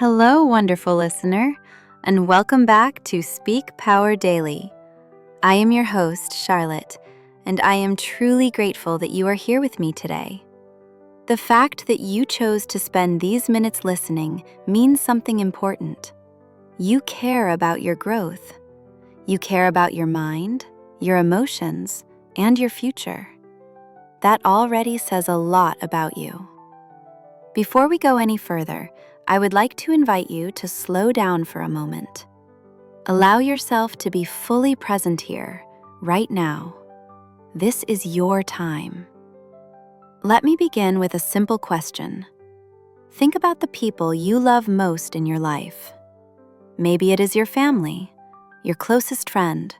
Hello, wonderful listener, and welcome back to Speak Power Daily. I am your host, Charlotte, and I am truly grateful that you are here with me today. The fact that you chose to spend these minutes listening means something important. You care about your growth. You care about your mind, your emotions, and your future. That already says a lot about you. Before we go any further, I would like to invite you to slow down for a moment. Allow yourself to be fully present here, right now. This is your time. Let me begin with a simple question. Think about the people you love most in your life. Maybe it is your family, your closest friend,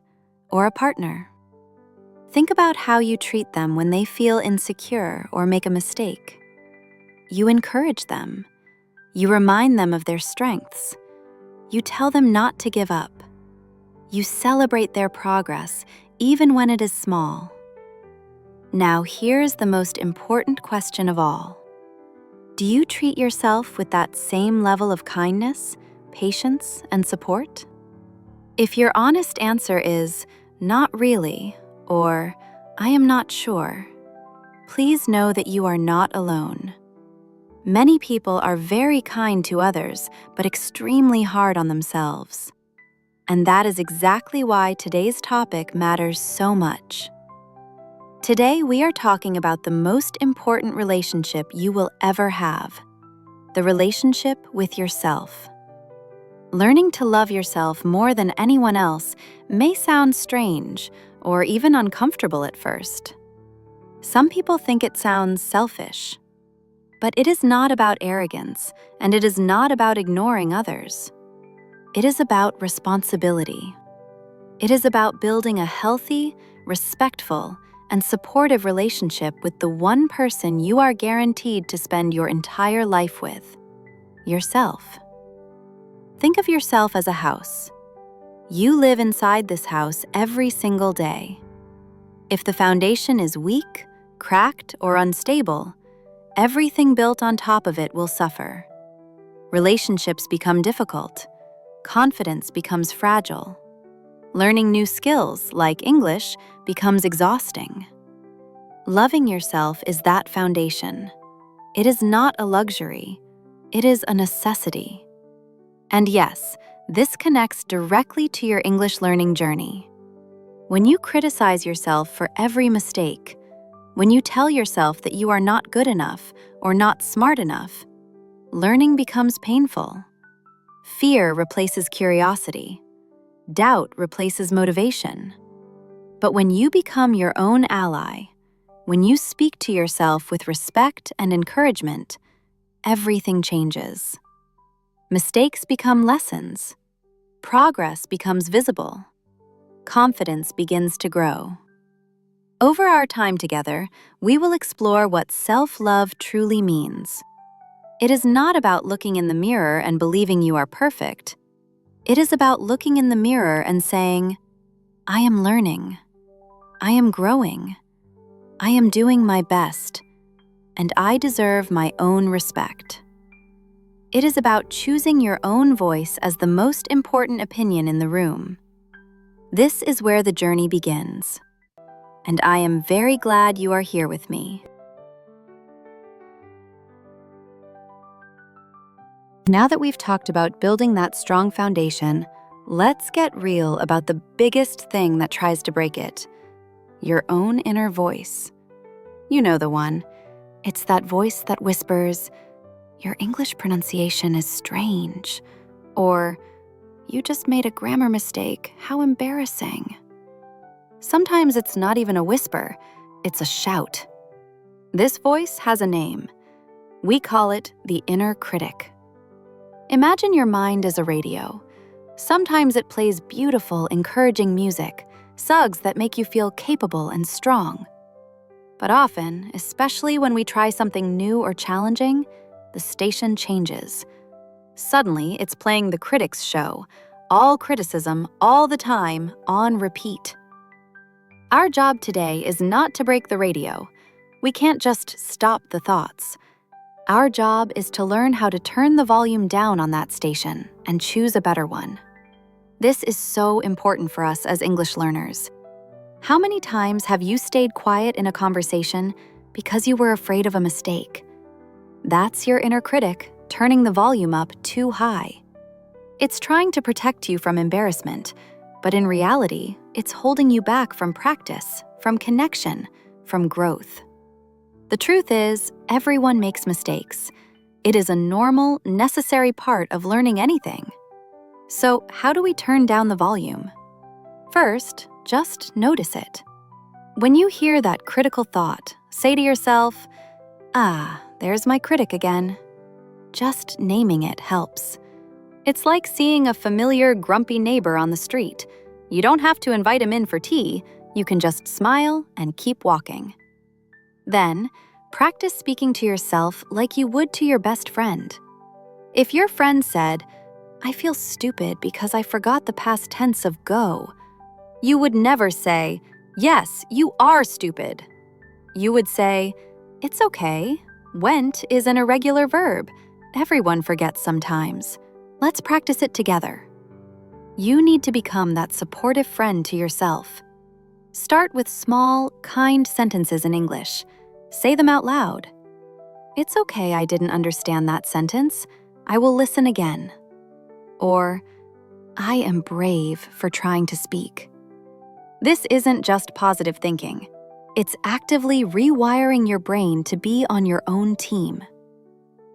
or a partner. Think about how you treat them when they feel insecure or make a mistake. You encourage them. You remind them of their strengths. You tell them not to give up. You celebrate their progress, even when it is small. Now, here's the most important question of all. Do you treat yourself with that same level of kindness, patience, and support? If your honest answer is, "Not really," or "I am not sure," please know that you are not alone. Many people are very kind to others, but extremely hard on themselves. And that is exactly why today's topic matters so much. Today, we are talking about the most important relationship you will ever have, the relationship with yourself. Learning to love yourself more than anyone else may sound strange or even uncomfortable at first. Some people think it sounds selfish. But it is not about arrogance, and it is not about ignoring others. It is about responsibility. It is about building a healthy, respectful, and supportive relationship with the one person you are guaranteed to spend your entire life with, yourself. Think of yourself as a house. You live inside this house every single day. If the foundation is weak, cracked, or unstable, everything built on top of it will suffer. Relationships become difficult. Confidence becomes fragile. Learning new skills, like English, becomes exhausting. Loving yourself is that foundation. It is not a luxury. It is a necessity. And yes, this connects directly to your English learning journey. When you criticize yourself for every mistake, when you tell yourself that you are not good enough or not smart enough, learning becomes painful. Fear replaces curiosity. Doubt replaces motivation. But when you become your own ally, when you speak to yourself with respect and encouragement, everything changes. Mistakes become lessons. Progress becomes visible. Confidence begins to grow. Over our time together, we will explore what self-love truly means. It is not about looking in the mirror and believing you are perfect. It is about looking in the mirror and saying, "I am learning. I am growing. I am doing my best, and I deserve my own respect." It is about choosing your own voice as the most important opinion in the room. This is where the journey begins. And I am very glad you are here with me. Now that we've talked about building that strong foundation, let's get real about the biggest thing that tries to break it: your own inner voice. You know the one. It's that voice that whispers, "Your English pronunciation is strange," or "You just made a grammar mistake. How embarrassing." Sometimes it's not even a whisper, it's a shout. This voice has a name. We call it the inner critic. Imagine your mind as a radio. Sometimes it plays beautiful, encouraging music, songs that make you feel capable and strong. But often, especially when we try something new or challenging, the station changes. Suddenly, it's playing the critic's show, all criticism, all the time, on repeat. Our job today is not to break the radio. We can't just stop the thoughts. Our job is to learn how to turn the volume down on that station and choose a better one. This is so important for us as English learners. How many times have you stayed quiet in a conversation because you were afraid of a mistake? That's your inner critic turning the volume up too high. It's trying to protect you from embarrassment, but in reality, it's holding you back from practice, from connection, from growth. The truth is, everyone makes mistakes. It is a normal, necessary part of learning anything. So, how do we turn down the volume? First, just notice it. When you hear that critical thought, say to yourself, there's my critic again. Just naming it helps. It's like seeing a familiar, grumpy neighbor on the street. You don't have to invite him in for tea. You can just smile and keep walking. Then, practice speaking to yourself like you would to your best friend. If your friend said, "I feel stupid because I forgot the past tense of go," you would never say, "Yes, you are stupid." You would say, "It's okay. Went is an irregular verb. Everyone forgets sometimes. Let's practice it together." You need to become that supportive friend to yourself. Start with small, kind sentences in English. Say them out loud. "It's okay I didn't understand that sentence. I will listen again." Or, "I am brave for trying to speak." This isn't just positive thinking. It's actively rewiring your brain to be on your own team.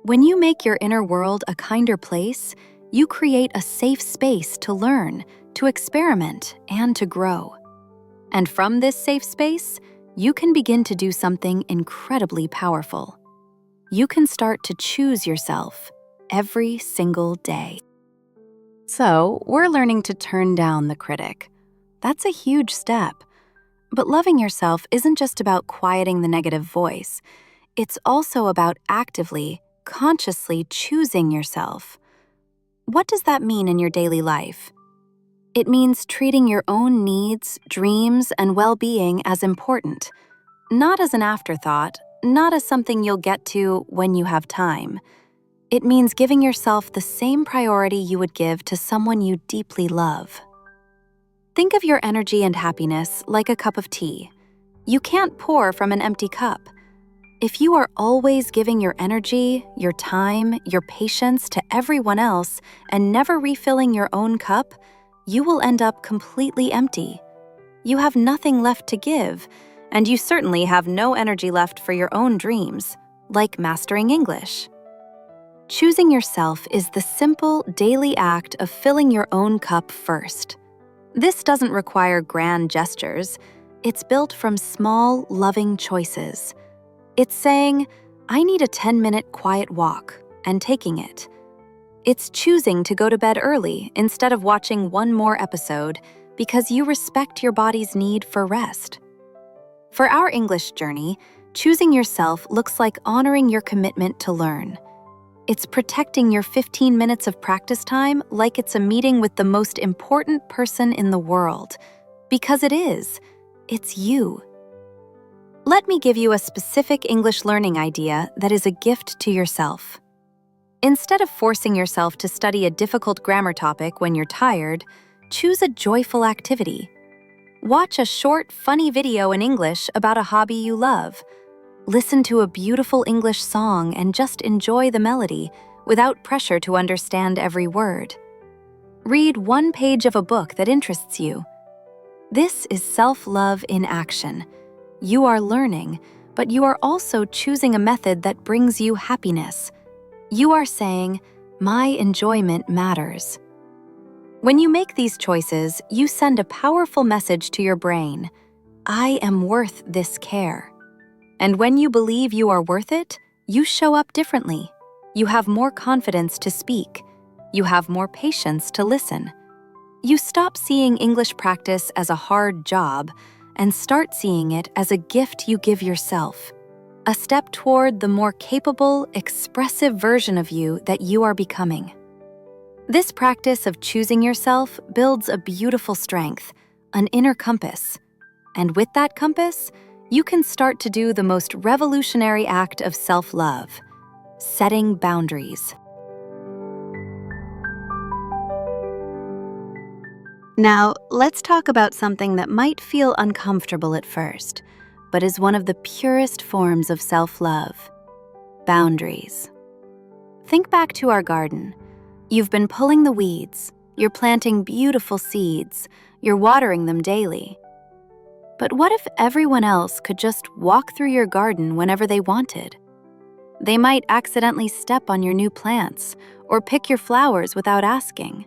When you make your inner world a kinder place, you create a safe space to learn, to experiment, and to grow. And from this safe space, you can begin to do something incredibly powerful. You can start to choose yourself every single day. So, we're learning to turn down the critic. That's a huge step. But loving yourself isn't just about quieting the negative voice. It's also about actively, consciously choosing yourself. What does that mean in your daily life? It means treating your own needs, dreams, and well-being as important, not as an afterthought, not as something you'll get to when you have time. It means giving yourself the same priority you would give to someone you deeply love. Think of your energy and happiness like a cup of tea. You can't pour from an empty cup. If you are always giving your energy, your time, your patience to everyone else and never refilling your own cup, you will end up completely empty. You have nothing left to give, and you certainly have no energy left for your own dreams, like mastering English. Choosing yourself is the simple, daily act of filling your own cup first. This doesn't require grand gestures. It's built from small, loving choices. It's saying, "I need a 10-minute quiet walk," and taking it. It's choosing to go to bed early instead of watching one more episode because you respect your body's need for rest. For our English journey, choosing yourself looks like honoring your commitment to learn. It's protecting your 15 minutes of practice time like it's a meeting with the most important person in the world. Because it is. It's you. Let me give you a specific English learning idea that is a gift to yourself. Instead of forcing yourself to study a difficult grammar topic when you're tired, choose a joyful activity. Watch a short, funny video in English about a hobby you love. Listen to a beautiful English song and just enjoy the melody without pressure to understand every word. Read one page of a book that interests you. This is self-love in action. You are learning, but you are also choosing a method that brings you happiness. You are saying, "My enjoyment matters." When you make these choices, you send a powerful message to your brain. I am worth this care. And when you believe you are worth it, you show up differently. You have more confidence to speak. You have more patience to listen. You stop seeing English practice as a hard job and start seeing it as a gift you give yourself, a step toward the more capable, expressive version of you that you are becoming. This practice of choosing yourself builds a beautiful strength, an inner compass. And with that compass, you can start to do the most revolutionary act of self-love. setting boundaries. Now, let's talk about something that might feel uncomfortable at first, but is one of the purest forms of self-love: boundaries. Think back to our garden. You've been pulling the weeds, you're planting beautiful seeds, you're watering them daily. But what if everyone else could just walk through your garden whenever they wanted? They might accidentally step on your new plants or pick your flowers without asking.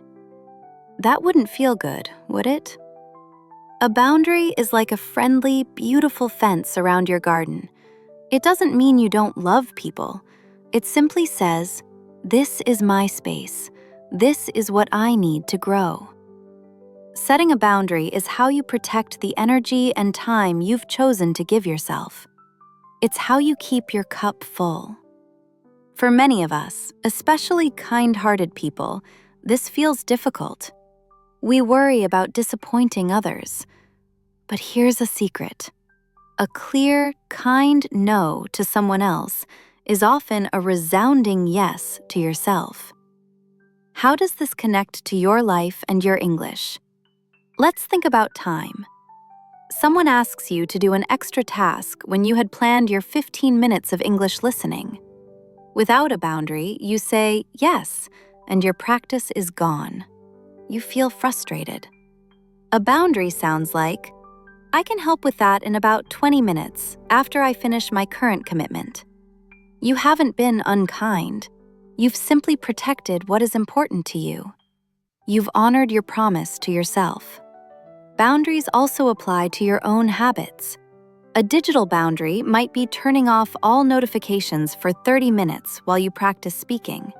That wouldn't feel good, would it? A boundary is like a friendly, beautiful fence around your garden. It doesn't mean you don't love people. It simply says, "This is my space. This is what I need to grow." Setting a boundary is how you protect the energy and time you've chosen to give yourself. It's how you keep your cup full. For many of us, especially kind-hearted people, this feels difficult. We worry about disappointing others. But here's a secret. A clear, kind no to someone else is often a resounding yes to yourself. How does this connect to your life and your English? Let's think about time. Someone asks you to do an extra task when you had planned your 15 minutes of English listening. Without a boundary, you say yes, and your practice is gone. You feel frustrated. A boundary sounds like, "I can help with that in about 20 minutes after I finish my current commitment." You haven't been unkind. You've simply protected what is important to you. You've honored your promise to yourself. Boundaries also apply to your own habits. A digital boundary might be turning off all notifications for 30 minutes while you practice speaking.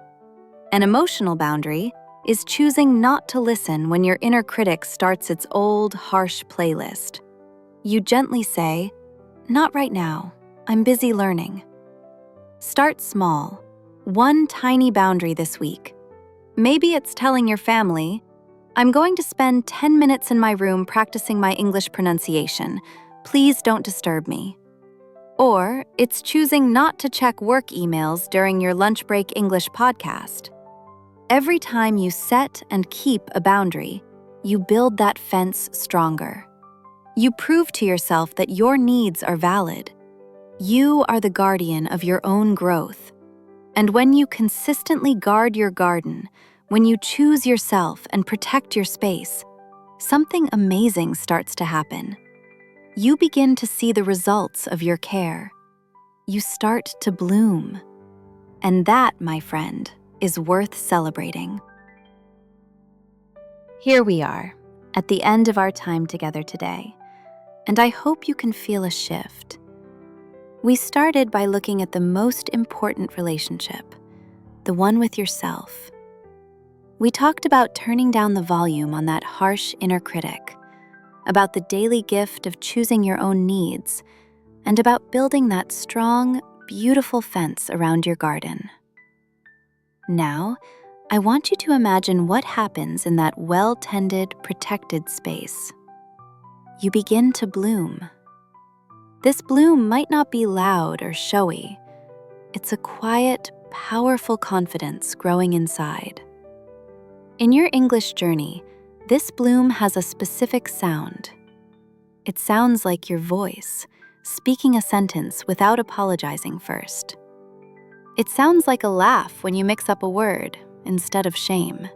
An emotional boundary is choosing not to listen when your inner critic starts its old, harsh playlist. You gently say, "Not right now. I'm busy learning." Start small. One tiny boundary this week. Maybe it's telling your family, "I'm going to spend 10 minutes in my room practicing my English pronunciation. Please don't disturb me." Or it's choosing not to check work emails during your lunch break English podcast. Every time you set and keep a boundary, you build that fence stronger. You prove to yourself that your needs are valid. You are the guardian of your own growth. And when you consistently guard your garden, when you choose yourself and protect your space, something amazing starts to happen. You begin to see the results of your care. You start to bloom. And that, my friend, is worth celebrating. Here we are, at the end of our time together today, and I hope you can feel a shift. We started by looking at the most important relationship, the one with yourself. We talked about turning down the volume on that harsh inner critic, about the daily gift of choosing your own needs, and about building that strong, beautiful fence around your garden. Now, I want you to imagine what happens in that well-tended, protected space. You begin to bloom. This bloom might not be loud or showy. It's a quiet, powerful confidence growing inside. In your English journey, this bloom has a specific sound. It sounds like your voice, speaking a sentence without apologizing first. It sounds like a laugh when you mix up a word instead of shame.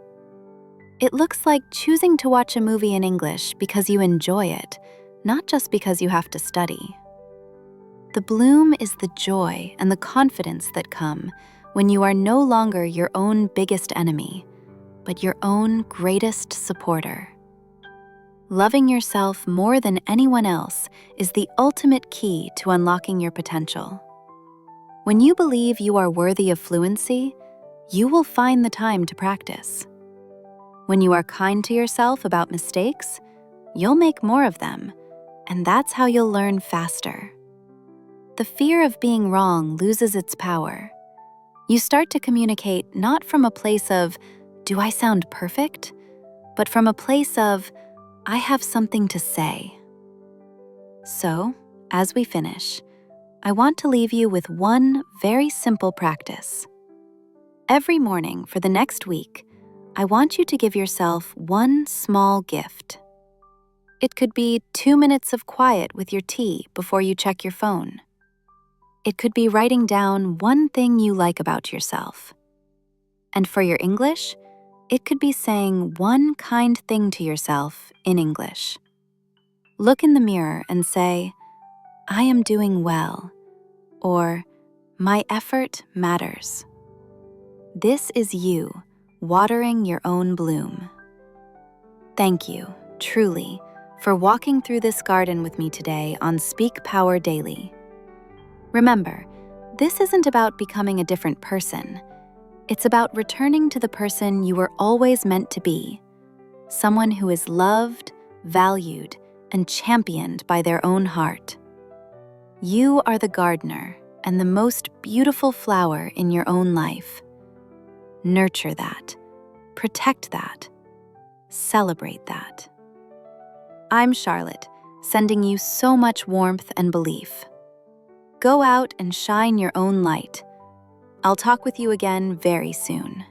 It looks like choosing to watch a movie in English because you enjoy it, not just because you have to study. The bloom is the joy and the confidence that come when you are no longer your own biggest enemy, but your own greatest supporter. Loving yourself more than anyone else is the ultimate key to unlocking your potential. When you believe you are worthy of fluency, you will find the time to practice. When you are kind to yourself about mistakes, you'll make more of them, and that's how you'll learn faster. The fear of being wrong loses its power. You start to communicate not from a place of, "Do I sound perfect?" but from a place of, "I have something to say." So, as we finish, I want to leave you with one very simple practice. Every morning for the next week, I want you to give yourself one small gift. It could be 2 minutes of quiet with your tea before you check your phone. It could be writing down one thing you like about yourself. And for your English, it could be saying one kind thing to yourself in English. Look in the mirror and say, "I am doing well," or "My effort matters." This is you watering your own bloom. Thank you, truly, for walking through this garden with me today on Speak Power Daily. Remember, this isn't about becoming a different person. It's about returning to the person you were always meant to be, someone who is loved, valued, and championed by their own heart. You are the gardener and the most beautiful flower in your own life. Nurture that, protect that, celebrate that. I'm Charlotte, sending you so much warmth and belief. Go out and shine your own light. I'll talk with you again very soon.